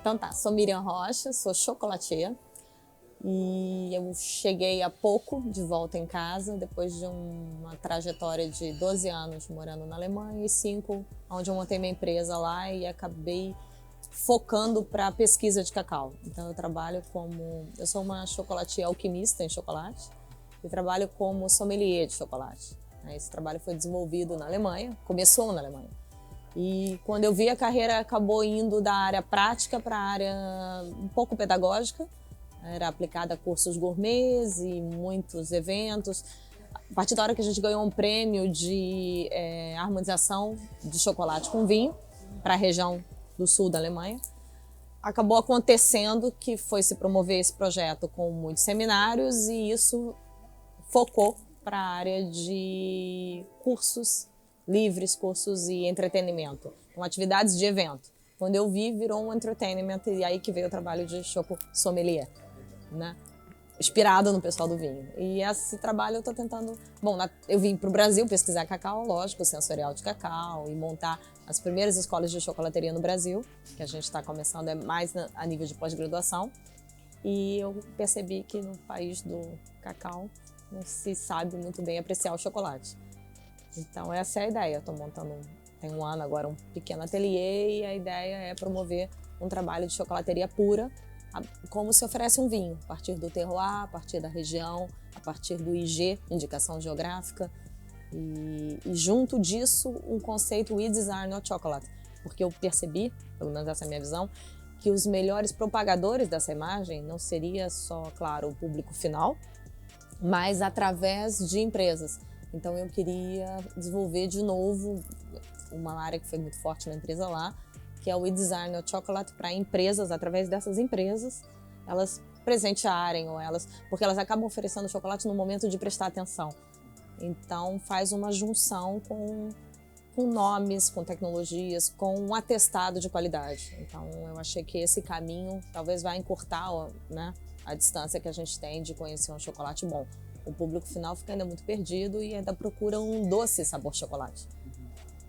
Então tá, sou Miriam Rocha, sou chocolatier e eu cheguei há pouco de volta em casa, depois de uma trajetória de 12 anos morando na Alemanha e 5 onde eu montei minha empresa lá e acabei focando para pesquisa de cacau. Então eu sou uma chocolatier alquimista em chocolate e trabalho como sommelier de chocolate. Esse trabalho foi desenvolvido na Alemanha, começou na Alemanha. E quando eu vi, a carreira acabou indo da área prática para a área um pouco pedagógica. Era aplicada a cursos gourmets e muitos eventos. A partir da hora que a gente ganhou um prêmio de harmonização de chocolate com vinho para a região do sul da Alemanha, acabou acontecendo que foi se promover esse projeto com muitos seminários e isso focou para a área de cursos livres, cursos e entretenimento, com atividades de evento. Quando eu vi, virou um entertainment e aí que veio o trabalho de choco sommelier, né? Inspirado no pessoal do vinho. E esse trabalho eu estou tentando... Bom, eu vim para o Brasil pesquisar cacau, lógico, sensorial de cacau e montar as primeiras escolas de chocolateria no Brasil, que a gente está começando mais a nível de pós-graduação. E eu percebi que no país do cacau não se sabe muito bem apreciar o chocolate. Então essa é a ideia. Eu estou montando, tem um ano agora, um pequeno ateliê e a ideia é promover um trabalho de chocolateria pura, como se oferece um vinho, a partir do terroir, a partir da região, a partir do IG, indicação geográfica, e junto disso um conceito We Desire Not Chocolate, porque eu percebi, pelo menos essa é a minha visão, que os melhores propagadores dessa imagem não seria só, claro, o público final, mas através de empresas. Então eu queria desenvolver de novo uma área que foi muito forte na empresa lá, que é o We Desire Not Chocolate, para empresas, através dessas empresas, elas presentearem ou porque elas acabam oferecendo chocolate no momento de prestar atenção. Então faz uma junção com nomes, com tecnologias, com um atestado de qualidade. Então eu achei que esse caminho talvez vai encurtar, né, a distância que a gente tem de conhecer um chocolate bom. O público final fica ainda muito perdido e ainda procura um doce sabor chocolate,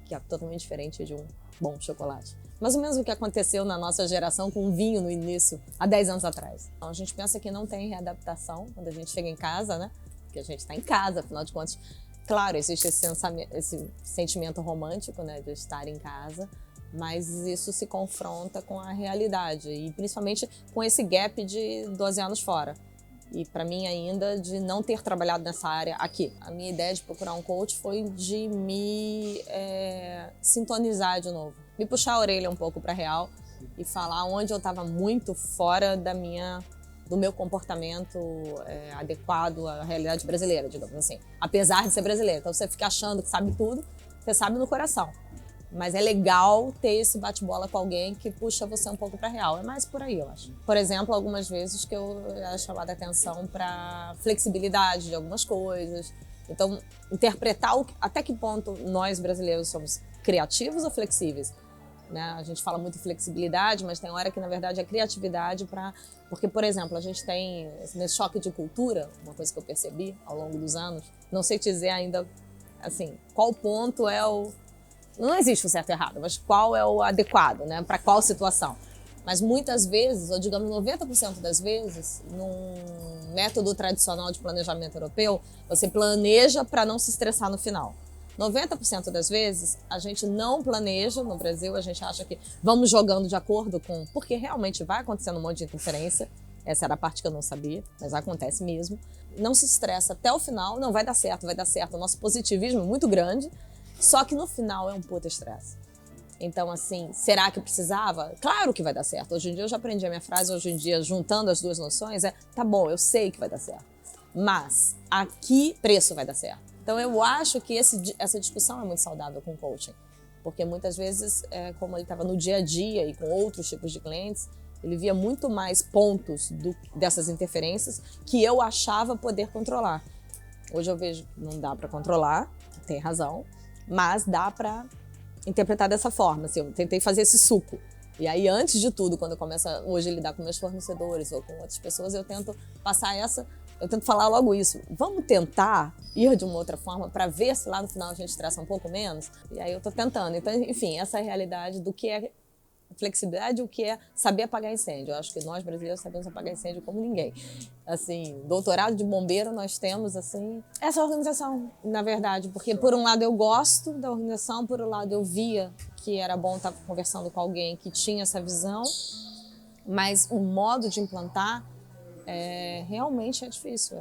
que é totalmente diferente de um bom chocolate. Mais ou menos o que aconteceu na nossa geração com o vinho no início, há 10 anos atrás. Então, a gente pensa que não tem readaptação quando a gente chega em casa, né? Porque a gente está em casa, afinal de contas. Claro, existe esse sentimento romântico, né, de estar em casa, mas isso se confronta com a realidade e principalmente com esse gap de 12 anos fora. E para mim ainda de não ter trabalhado nessa área aqui. A minha ideia de procurar um coach foi de me sintonizar de novo, me puxar a orelha um pouco para a real e falar onde eu estava muito fora do meu comportamento adequado à realidade brasileira, digamos assim. Apesar de ser brasileiro, então você fica achando que sabe tudo, você sabe no coração. Mas é legal ter esse bate-bola com alguém que puxa você um pouco para real. É mais por aí, eu acho. Por exemplo, algumas vezes que eu era chamada a atenção para flexibilidade de algumas coisas. Então, interpretar até que ponto nós brasileiros somos criativos ou flexíveis. Né? A gente fala muito em flexibilidade, mas tem hora que, na verdade, é criatividade Porque, por exemplo, a gente tem nesse choque de cultura, uma coisa que eu percebi ao longo dos anos, não sei te dizer ainda, assim, qual ponto é Não existe o certo e errado, mas qual é o adequado, né? Para qual situação. Mas muitas vezes, ou digamos 90% das vezes, num método tradicional de planejamento europeu, você planeja para não se estressar no final. 90% das vezes, a gente não planeja no Brasil, a gente acha que vamos jogando de acordo com... Porque realmente vai acontecendo um monte de interferência, essa era a parte que eu não sabia, mas acontece mesmo. Não se estressa até o final, não vai dar certo, vai dar certo. O nosso positivismo é muito grande, só que no final é um puta estresse. Então, assim, será que precisava? Claro que vai dar certo. Hoje em dia eu já aprendi a minha frase, hoje em dia, juntando as duas noções, tá bom, eu sei que vai dar certo. Mas a que preço vai dar certo? Então, eu acho que essa discussão é muito saudável com o coaching. Porque muitas vezes, como ele estava no dia a dia e com outros tipos de clientes, ele via muito mais pontos dessas interferências que eu achava poder controlar. Hoje eu vejo que não dá para controlar, tem razão, mas dá para interpretar dessa forma. Assim, eu tentei fazer esse suco. E aí, antes de tudo, quando eu começo hoje a lidar com meus fornecedores ou com outras pessoas, eu tento falar logo isso. Vamos tentar ir de uma outra forma para ver se lá no final a gente estressa um pouco menos? E aí eu tô tentando. Então, enfim, essa é a realidade do que é flexibilidade, o que é saber apagar incêndio. Eu acho que nós brasileiros sabemos apagar incêndio como ninguém. Assim, doutorado de bombeiro nós temos, assim, essa organização, na verdade, porque por um lado eu gosto da organização, por um lado eu via que era bom estar conversando com alguém que tinha essa visão, mas o modo de implantar realmente é difícil.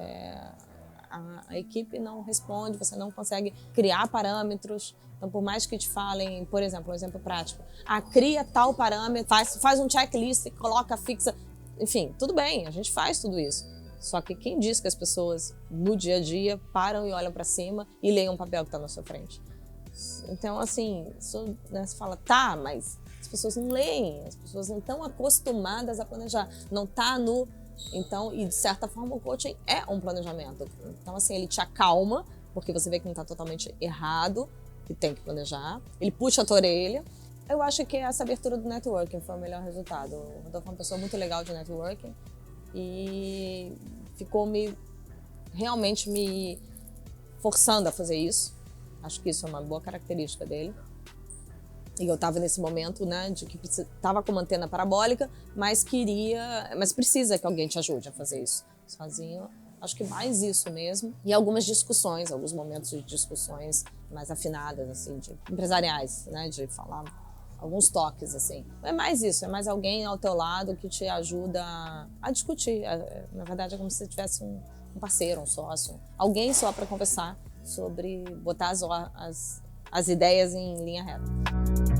A equipe não responde, você não consegue criar parâmetros. Então, por mais que te falem, por exemplo, um exemplo prático, cria tal parâmetro, faz um checklist, coloca, fixa, enfim, tudo bem, a gente faz tudo isso. Só que quem diz que as pessoas, no dia a dia, param e olham para cima e leem um papel que está na sua frente? Então, assim, isso, né, você fala, tá, mas as pessoas não leem, as pessoas não estão acostumadas a planejar, não está no... Então, e de certa forma o coaching é um planejamento. Então, assim, ele te acalma, porque você vê que não está totalmente errado, que tem que planejar. Ele puxa a tua orelha. Eu acho que essa abertura do networking foi o melhor resultado. O Rodolfo é uma pessoa muito legal de networking e ficou realmente me forçando a fazer isso. Acho que isso é uma boa característica dele. E eu estava nesse momento, né, de que estava com uma antena parabólica, mas precisa que alguém te ajude a fazer isso. Sozinho, acho que mais isso mesmo. E algumas discussões, alguns momentos de discussões mais afinadas, assim, empresariais, né, de falar alguns toques, assim. É mais isso, é mais alguém ao teu lado que te ajuda a discutir. Na verdade, é como se você tivesse um parceiro, um sócio, alguém só para conversar sobre botar as ideias em linha reta.